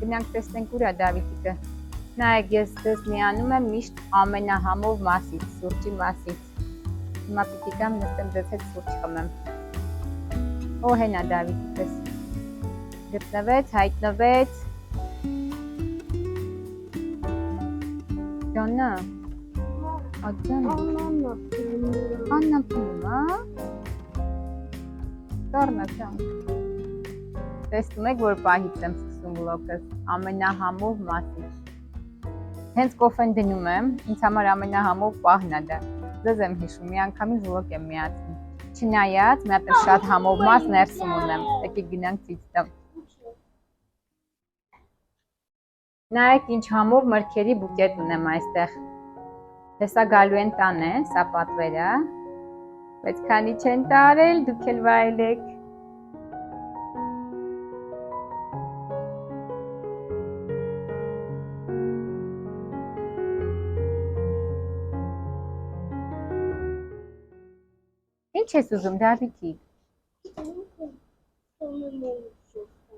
Գնանք տեսնենք ուր է Դավիթիկը։ Նայեք, ես դες միանում եմ միշտ ամենահամով մասից, սուրճի մասից։ Հիմա պիտի գամ նստեմ դες հետ սուրճ խմեմ։ Օ հենա Դավիթիկս։ Գտնվեց, հայտնվեց։ Ջանա։ Աջան։ Աննա փում, հա։ Դառնա ջան։ Տեսնում եք, որ պահից եմ սկսում վլոգս, ամենահամով մասից։ Հենց կոֆեն դնում եմ, ինձ համար ամենահամով պահն է դա։ Ձեզ եմ հիշում, մի անգամից վլոգ եմ միացնում։ Չնայած, մի հատ շատ համով մաս ներսում ունեմ, եկեք գնանք ցույց տամ։ Նայեք, ինչ համով մրգերի բուկետ ունեմ այստեղ։ Հեսա գալու են տանը, սա պատվերը, բայց քանի չեն տարել, դուք էլ վայելեք։ Ինչ ես ուզում, Դավիթիկ։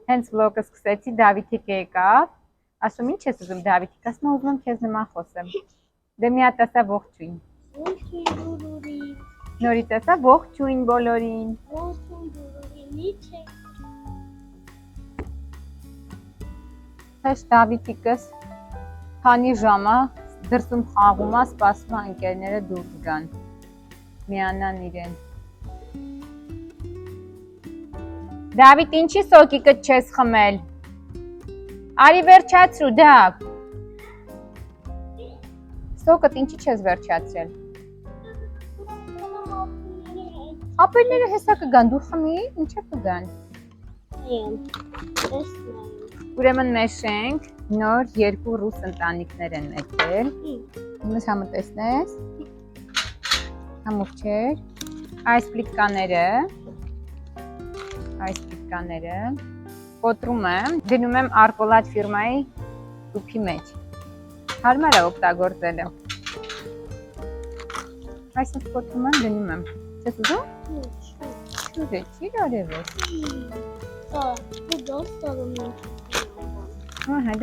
Հենց վլոգը սկսեցի, Դավիթիկը եկավ, ասում ինչ ես ուզում, Դավիթիկ, ասում ուզում եմ քեզ նման խոսեմ։ Դե մի հատ ասա ողջույն։ Նորից ասա ողջույն բոլորին։ Հեշտ Դավիթիկս քանի ժամ է դրսում խաղում է, սպասում է ընկերները դուրս գան։ Միանան իրեն։ Դավիթ, ինչի սոկիկը չես խմել։ Արի վերջացրու, Դավ։ Սոկդ ինչի չես վերջացրել։ Ապերները հեսա կգան, դու խմի, ինչա կգան։ Ուրեմն մեզ շենք նոր երկու ռուս ընտանիքներ են մեկել։ Իմս համը տեսնես։ Համով չէր, այս պլիտկաները կոտրում եմ, դնում եմ Արկոլատ ֆիրմայի տուփի մեջ, հարմար է օգտագործելը, այսինք կոտրում եմ, դնում եմ, չես ուզում? Շուր է, չիր արևես։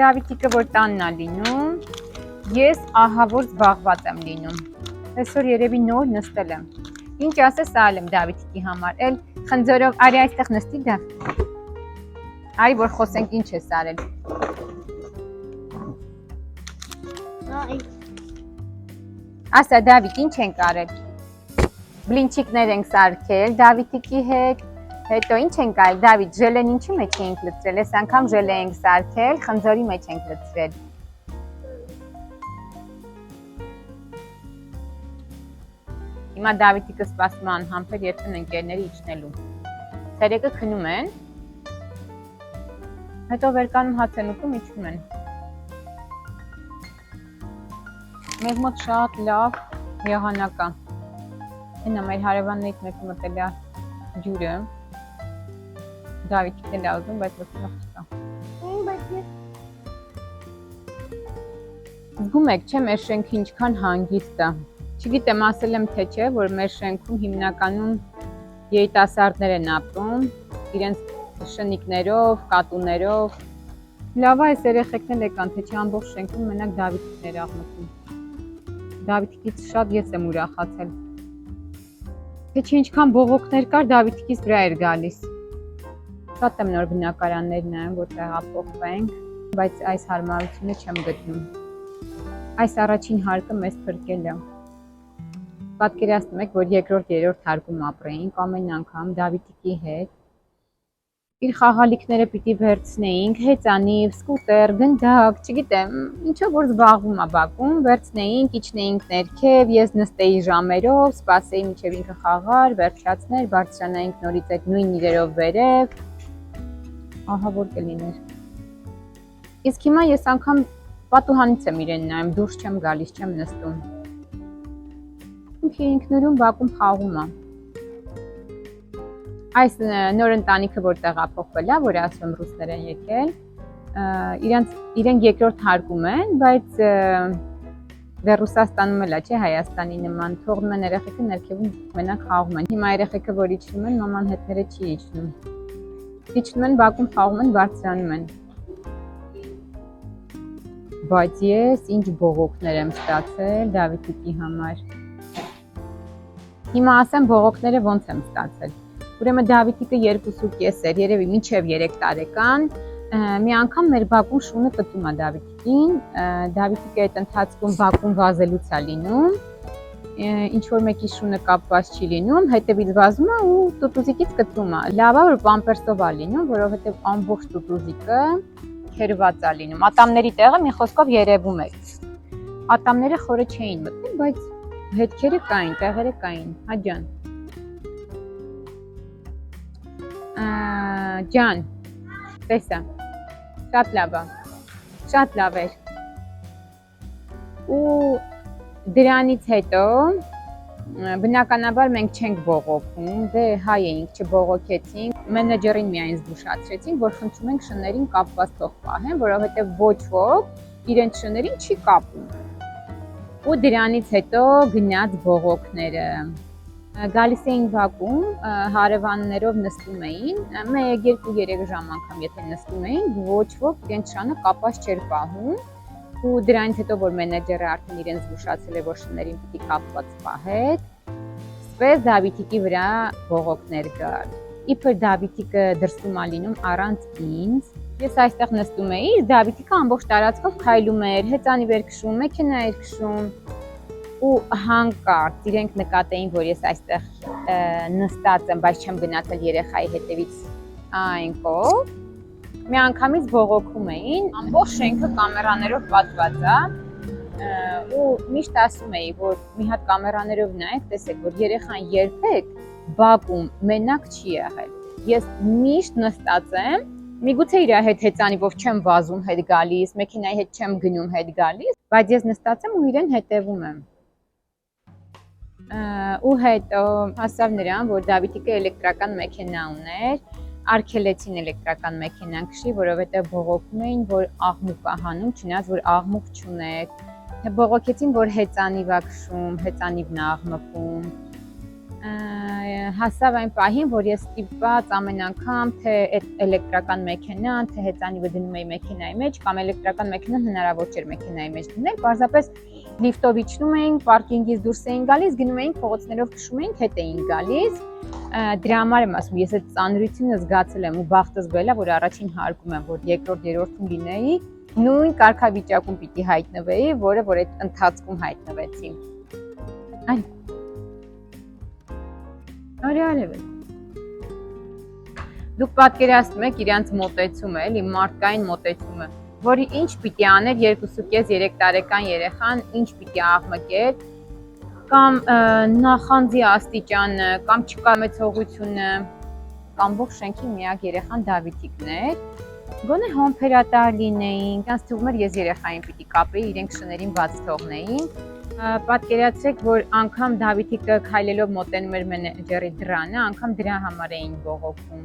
Դավիթիկը որ տանն է լինում, ես ահավոր զբաղված եմ լինում, այսօր երևի նոր նստել եմ, ինչ ասես ալ եմ Դավիթիկի համար, էլ խնձորով, արի այստեղ նստի դա, արի որ խոսենք ինչ ես արել, ասա Դավիթ ինչ ենք արել, բլինչիկներ ենք սարքել Դավիթիկի հետ, հետո ինչ ենք արել, Դավիթ ժելեն ինչի մեջ ենք լցրել, այս անգամ ժելե ենք սարքել, խնձորի մեջ ենք լցրել, հիմա Դավիթիկը սպասում է անհամբեր երբեն ընկերների իջնելու, ցերեկը քնում են, հետո վերկանում հաց են ուտում իջնում են, մեզ մոտ շատ լավ եղանակ է, հենա մեր հարևաններից մեկը մտել է ջուրը, Դավիթիկն էլ է ուզում, բայց ոչ չկա։ Զգում եք, չէ, մեր շենքը ինչքան հանգիստ է, չգիտեմ ասել եմ թե չէ, որ մեր շենքում հիմնականում երիտասարդներ են ապրում, իրենց շնիկներով, կատուներով, լավ է այս երեխեքն էլ եկան, թե չէ ամբողջ շենքում մենակ Դավիթիկն էր աղմկում, Դավիթիկից շատ ես եմ ուրախացել, թե չէ ինչքան բողոքներ կար, Դավիթիկից վրա էր գալիս, շատ եմ նոր բնակարաններ նայում, որ տեղափոխվենք, բայց այս հարմարությունը չեմ գտնում, այս առաջին հարկը մեզ փրկել է, պատկերացնում եք, որ երկրորդ, երրորդ հարկում ապրեինք ամեն անգամ Դավիթիկի հետ, իր խաղալիքները պիտի վերցնեինք, հեծանիվ, սկուտեր, գնդակ, չգիտեմ, ինչով որ զբաղվում է բակում, վերցնեինք, իջնեինք ներքև, ես նստեի ժամերով, սպասեի մինչև ինքը խաղար, վերջացներ, բարձրանայինք նորից այդ նույն իրերով վերև, ահա որ կլիներ։ Իսկ հիմա ես անգամ պատուհանից եմ իրեն նայում, դուրս չեմ գալիս, չեմ նստում։ Ինքնուրույն բակում խաղում է։ Այս նոր ընտանիքը որ տեղափոխվել է, որ ասում ռուսներ են եկել, իրենք երկրորդ հարկում են, բայց դեռ Ռուսաստանում էլ է, չէ, Հայաստանի նման, թողնում են երեխեքը ներքևում մենակ խաղում են։ Հիմա երեխեքը որ իջնում են, մաման հետները չի իջնում։ Իջնում են բակում խաղում են, բարձրանում են։ Բայց ես ինչ բողոքներ եմ ստացել Դավիթիկի համար։ Հիմա ասեմ բողոքները ոնց եմ ստացել։ Ուրեմն Դավիթիկը 2.5 էր, երևի մինչև 3 տարեկան։ Մի անգամ մեր բակում շունը կծում է Դավիթիկին։ Դավիթիկը այդ ընթացքում բակում վազելուց է լինում։ Ինչ որ մեկի շունը կապված չի լինում, հետևից վազում է ու տուտուզիկից կտրում է։ Լավ է որ պամպերսով է լինում, որովհետև ամբողջ տուտուզիկը քերված է լինում։ Ատամների տեղը մի խոսքով երևում էր։ Ատամները խորը չէին մտնում, բայց հետքերը կային, տեղերը կային։ Հաջան։ Ջան, տեսա։ Շատ լավ է։ Շատ լավ էր։ Ու դրանից հետո բնականաբար մենք չենք բողոքում, դե հայ էինք, չբողոքեցինք, մենեջերին միայն զգուշացրեցինք, որ խնդրում ենք շներին կապված թող պահեն, որովհետև ոչ ոք իրենց շներին չի կապում։ Ու դրանից հետո գնաց բողոքները։ Գալիս էին բակում, հարևաններով նստում էին, 1-2-3 ժամ անգամ եթե նստում էին, ոչ ոք իրենց շանը կապած չէր պահում։ Ու դրանից հետո որ մենեջերը արդեն իրեն զգուշացել է որ շներին պիտի կապված պահեք, սկսվեց Դավիթիկի վրա բողոքներ գալ։ Իբր Դավիթիկը դրսում է լինում առանց ինձ։ Ես այստեղ նստում էի, Դավիթիկը ամբողջ տարածքով քայլում էր, հեծանիվ էր քշում, մեքենա էր քշում։ Ու հանկարծ իրենք նկատեին, որ ես այստեղ նստած եմ, բայց չեմ գնացել երեխայի հետևից այն կողմ։ Միանգամից բողոքում էին, ամբողջ շենքը կամերաներով պատված է, ու միշտ ասում էի, որ մի հատ կամերաներով նայեք, տեսեք, որ երեխան երբեք բակում մենակ չի եղել։ Ես միշտ նստած եմ, միգուցե իր հետ հեծանիվով չեմ վազում հետ գալիս, մեքենայի հետ չեմ գնում հետ գալիս, բայց ես նստած եմ ու իրեն հետևում եմ։ Ու հետո հասավ նրան, որ Դավիթիկը էլեկտրական մեքենա ուներ, արգելեցին էլեկտրական մեքենան քշի, որովհետև բողոքում էին, որ աղմուկ է հանում, չնայած որ աղմուկ չունեք։ Բողոքեցին, որ հեծանիվ է քշում, հեծանիվն է աղմկում։ Հասավ այն պահին, որ ես ստիպված ամեն անգամ թե էլեկտրական մեքենան, թե հեծանիվը դնում էի մեքենայի մեջ, կամ էլեկտրական մեքենան հնարավոր չէր մեքենայի մեջ դնել, պարզապես լիֆտով իջնում էինք, պարկինգից դուրս էինք գալիս, գնում էինք, փողոցներով քշում էինք, հետ էինք գալիս։ Դրա համար եմ ասում, ես այդ ծանրությունը զգացել եմ ու բախտս գելա, որ առաջին հարկում եմ, որ երկրորդ, երրորդում լինեի, նույն կարգավիճակում պիտի հայտնվեի, որը որ այդ ընթացքում հայտնվեցի։ Այ Արիալև է։ Դուք պատկերացնում եք իրանց մոտեցումը, էլի մարդկային մոտեցումը, որի ինչ պիտի աներ 2.5-3 տարեկան երեխան, ինչ պիտի աղմկեր, կամ նախանձի աստիճանը, կամ չկամեցողությունը, ամբողջ շենքի միակ երեխան Դավիթիկն էր, գոնե համբերատար լինեին, կանց թվում էր ես երեխային պիտի կապեի, իրենք շներին բաց թողնեին։ Պատկերացրեք, որ անգամ Դավիթիկը քայլելով մոտենում էր մենեջերի դռանը, անգամ դրա համար էին բողոքում։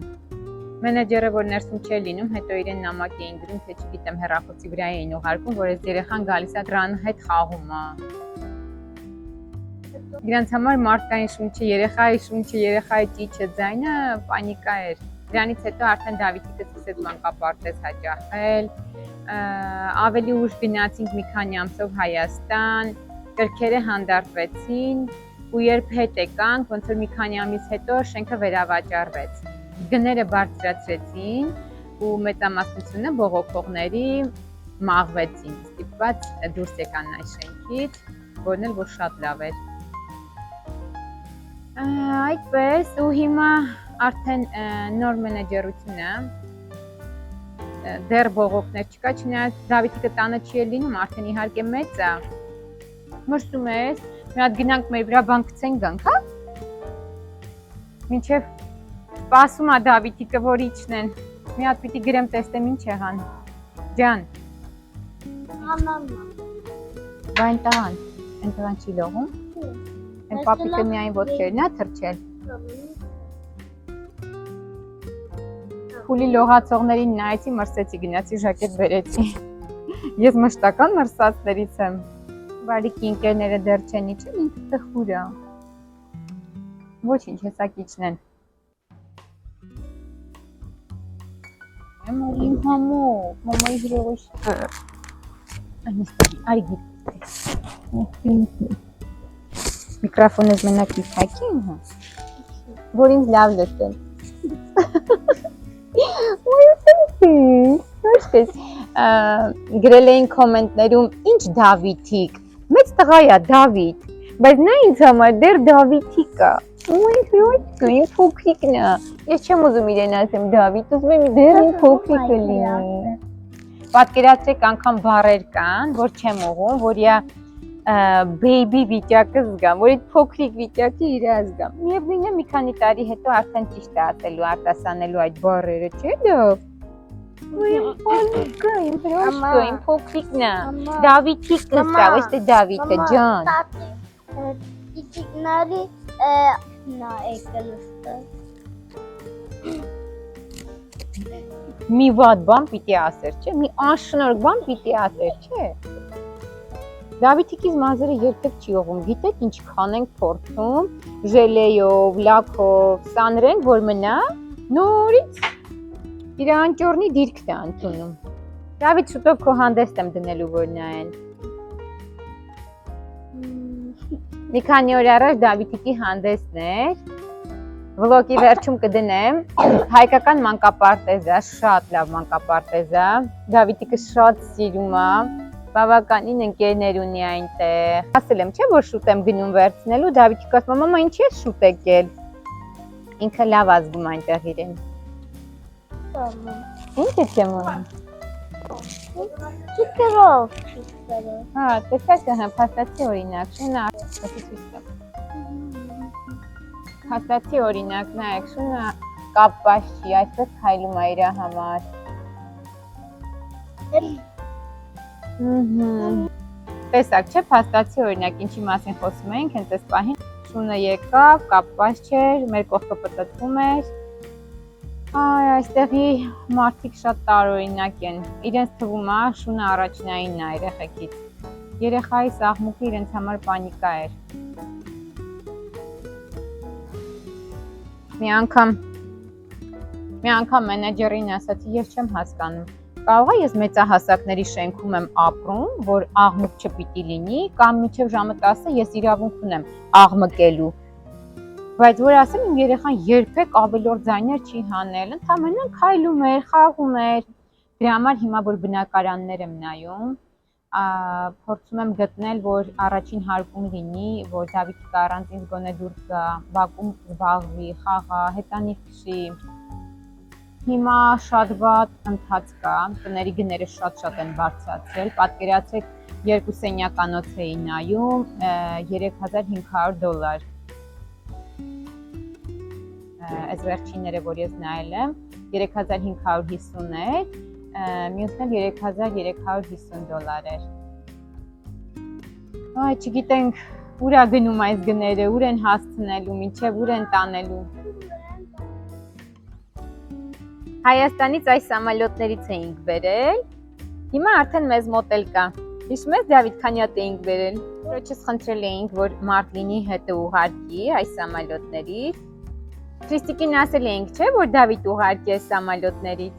Մենեջերը որ ներսում չէր լինում, հետո իրեն նամակ էին գրում, թե չգիտեմ հեռախոսի վրա էին ուղարկում, որ այս երեխան գալիս է դրան հետ խաղում է։ Իրանց համար մարդկային շունչը, երեխայի ճիչը, ձայնը պանիկա էր։ Դրանից հետո արդեն Դավիթիկը սկսեց մանկապարտեզ հաճախել, ավելի ուշ գնացինք մի քանի ամսով Հայաստան, կրքերը հանդարտվեցին ու երբ հետ եկանք, ոնց որ մի քանի ամիս հետո շենքը վերավաճառվեց։ Գները բարձրացրեցին ու մեծամասնությունը բողոքողների մաղվեցին, ստիպված դուրս եկան այս շենքից, որն էլ որ շատ լավ էր։ Այդպես ու հիմա արդեն նոր մենեջերությունը դեռ բողոքներ չկա, չնայած Դավիթիկը տանը չի լինում, արդեն իհարկե մեծ է։ Մրսում ես, մի հատ գնանք մեր վրա բան գցենք գանք, հա։ Մինչև սպասում է Դավիթիկը, որ իջնեն։ Մի հատ պիտի գրեմ տեսնեմ ինչ եղան։ Ջան։ Մամա։ Բա այն տղան չի լողում։ Այն պապիկը միայն ոտքերն է թռչել։ Փուլի լողացողներին նայեցի, մրսեցի, գնացի ժակետ բերեցի։ Ես մշտական մրսածներից եմ։ Բարիքի ընկերները դեռ չեն իջել, ինքը տխուր է։ Ոչինչ, հեսա կիջնեն։ Emolin hamo, mamãe virou. Ai, Microfones մենակ իփակի հա։ Որ ինձ լավ լսեն։ Ոստես գրել էին կոմենտներում ինչ Դավիթիկ։ Մեծ տղա է Դավիթ, բայց նա ինձ համար դեռ Դավիթիկ է։ Ոյ հրոյ փոքրիկն է։ Ես չեմ ուզում իրեն ասեմ Դավիթ, ուզում եմ դեռ ինձ փոքրիկը լինի։ Պատկերացրեք անգամ բառեր կան, որ չեմ ուղում, որ իա baby վիճակը զգամ, որ այդ փոքրիկ վիճակը իր ազգամ։ Միևնույնն է մի քանի տարի հետո արդեն ճիշտ է ասելու, արտասանելու այդ բառերը, չէ՞ դա։ Իմ փոքրիկն է։ Դավիթիկը սա, ոչ թե Դավիթը ջան։ Տիկնարի նա եկելստը։ Մի վատ բան պիտի ասեր, չէ՞։ Մի անշնորհ բան պիտի ասեր, չէ՞։ Դավիթիկից մազերը երբեք չի ողում, գիտեք ինչքան ենք փորձում, ժելեյով, լաքով, սանրենք, որ մնա, նորից իր անճորնի դիրքն է ընդունում։ Դավիթ, շուտով քո հանդեստ եմ դնելու, որ նայեն։ Մի քանի օր առաջ Դավիթիկի հանդեսն էր, վլոգի վերջում կդնեմ, հայկական մանկապարտեզ է, շատ լավ մանկապարտեզ է, Դավիթիկը շատ սիրում է, բավականին ընկերներ ունի այնտեղ։ Ասել եմ, չէ՞ որ շուտ եմ գնում վերցնելու, Դավիթիկը ասում է, մամա, ինչ ես շուտ եկել։ Ինքը լավ ազգում այնտեղ իրեն։ Ինչ ես եմ ունում։ Չիկերով։ Հա, տեսակ հա, փաստացի օրինակ, շունը փաստացի օրինակ, նայեք, շունը կապված չի, այսպես քայլում է իր համար։ Տեսակ չէ, փաստացի օրինակ, ինչի մասին խոսում ենք, հենց այս պահին շունը եկավ, կապված չէր, մեր կողքը պտտվում էր։ Այ, այստեղի մարդիկ շատ տարօրինակ են, իրենց թվում է շունը առաջնայինն է երեխեքից։ Երեխայի սաղմուկը իրենց համար պանիկա էր։ Մի անգամ մենեջերին ասացի, ես չեմ հասկանում, կարող է ես մեծահասակների շենքում եմ ապրում, որ աղմուկ չպիտի լինի, կամ մինչև ժամը 10-ը ես իրավունք ունեմ աղմկելու։ Բայց որ ասեմ, իմ երեխան երբեք ավելորդ ձայներ չի հանել, ընդհանրապես քայլում էր, խաղում էր։ Դրա համար հիմա որ բնակարաններ եմ նայում, փորձում եմ գտնել, որ առաջին հարկում լինի, որ Դավիթիկը առանց ինձ գոնե դուրս գա, բակում զբաղվի, խաղա, հետանիվ քշի։ Հիմա շատ վատ ընթաց կա, տների գները շատ են բարձրացել, պատկերացրեք երկու սենյականոց էի նայում, $3500։ Այս վերջինները, որ ես նայել եմ, 3550 էր, մյուսն էլ $3350 էր։ Այ, չգիտենք, ուր է գնում այս գները, ուր են հասցնելու, մինչև ուր են տանելու։ Հայաստանից այս սամալյոտներից էինք բերել, հիմա արդեն մեզ մոտ էլ կա։ Հիշում ես Դավիթ քանի հատ էինք բերել, որոչս խնդրել էինք, որ մարդ լինի հետը ուղարկի այս սամալյոտներից։ Քրիստիկին ասել էինք, չէ, որ Դավիթ ուղարկի այս սամալյոտներից։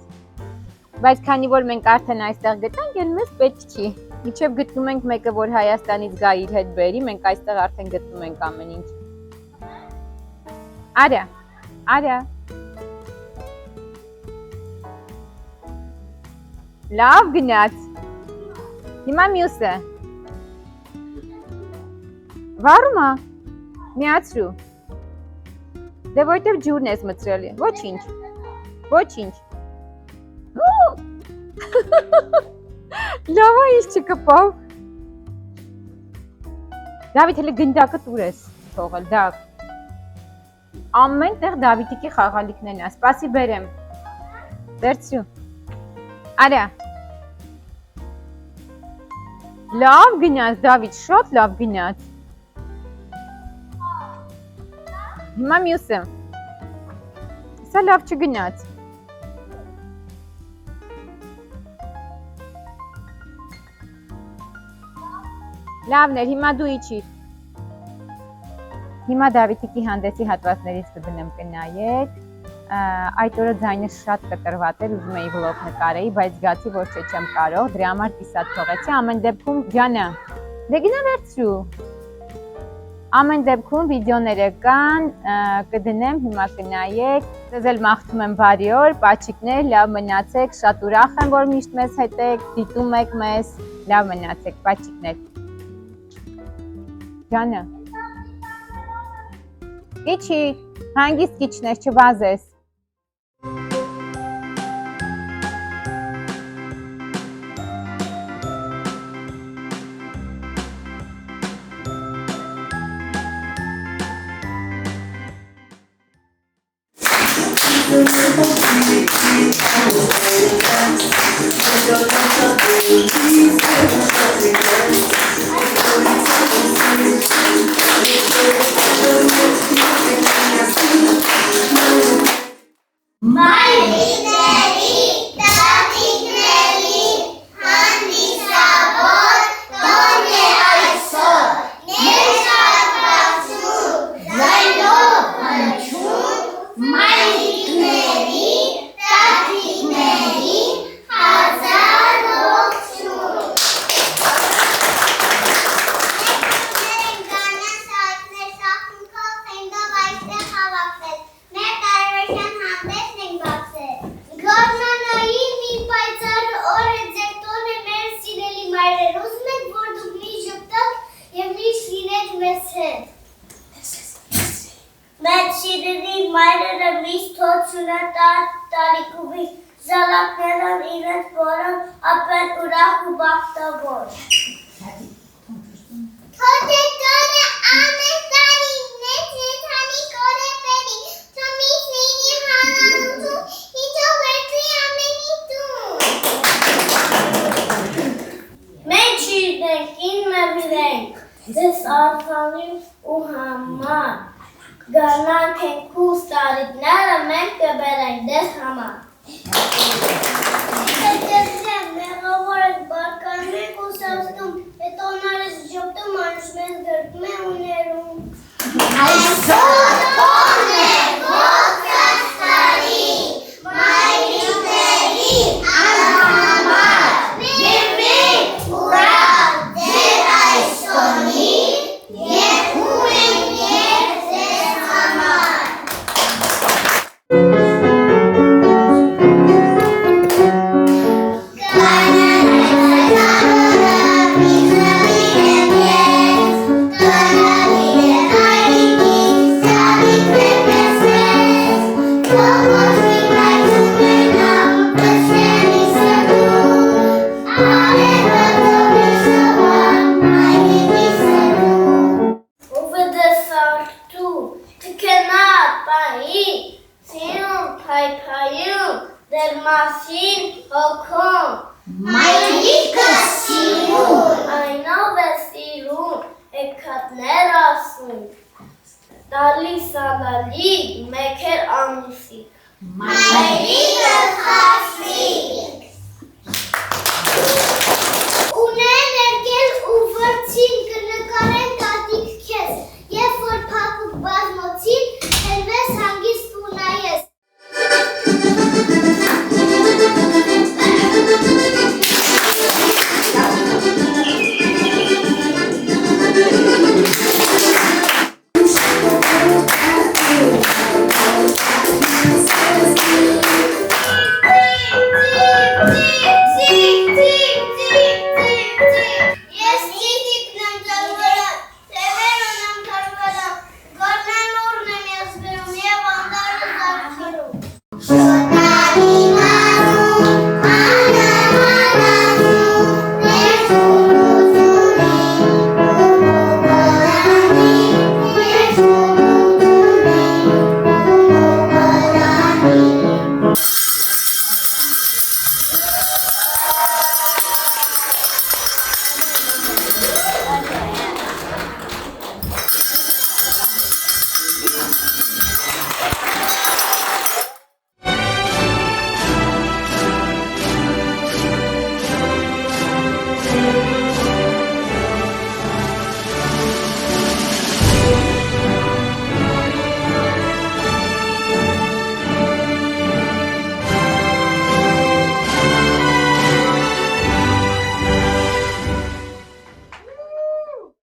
Բայց քանի որ մենք արդեն այստեղ գտանք, էլ մեզ պետք չի։ Մինչև գտնում ենք մեկը, որ Հայաստանից գա իր հետ բերի, մենք այստեղ արդեն գտնում ենք ամեն ինչ։ Արա։ Լավ գնաց։ Հիմա մյուսը։ Վարում է։ Միացրու։ Դե որտև ջուրն ես մցրել։ Ոչինչ։ Լավ է, ինչ չկպավ։ Դավիթ, հələ գնդակը տուր ես թողել, դա։ Ամեն տեղ Դավիթիկի խաղալիքներն է, սպասի բերեմ։ Վերցրու։ Արա։ Լավ գնաց, Դավիթ, շատ լավ գնաց։ Հիմա մյուսը։ Սա լավ չգնաց։ Լավն էր, հիմա դու իջիր։ Հիմա Դավիթիկի հանդեսի հատվածներից կդնեմ կնայեք։ Այդ օրը ձայնը շատ կտրված էր, ուզում էի վլոգ նկարեի, բայց զգացի, որ չեմ կարող, դրա համար կիսատ թողեցի, ամեն դեպքում, Ջանը, դե գնա վերցրու, ամեն դեպքում վիդեոները կան, կդնեմ, հիմա կնայեք, ձեզ էլ մաղթում եմ բարի օր, պաչիկներ, լավ մնացեք, շատ ուրախ եմ, որ միշտ մեզ հետ եք, դիտում եք մեզ, լավ մնացեք, պաչիկներ, Ջանը, իչի, հանգիստ կիչներ, չվազես, Մայրերը միշտ հոտ տարիքուվի զալակներան իրենց որոն ապեն ուրախ ու բախտավոր։ Թոտետոնը ամեն տարի մեծ եթանի կորեպերի, թոմից նինի հանանուտում, հիջով վերցի ամենի տուն։ Մենք շիրդենք, ին մևիրենք, ձեզ արխանիմ ու համար, գանանք ենք կուս տարիքները մենք կբերենք դες համար։ Հետեզրեմ, մեղավոր եք բարկանում եք ու սասնում, հետո նարես ժոպտում անշում ես գրկում է ուներում։ Այսօր կոն է ոտքս տարի, մայրիկների անհամար, և մենք ուրախ ձեր այսօնի, և ուր ենք և ձեզ համար։ Դերմասին հոգում, մայրիկը սիրում, այնով է սիրում, էքատներ ասում, տալիս ալալիկ, մեկեր ամուսիկ, մայրիկը խասիկ, ունեն եկել ու վրցին կնկարեն տատիկ քեզ, և որ պապուկ բազմոցին, հելվես հանգիստ ունայես, Shut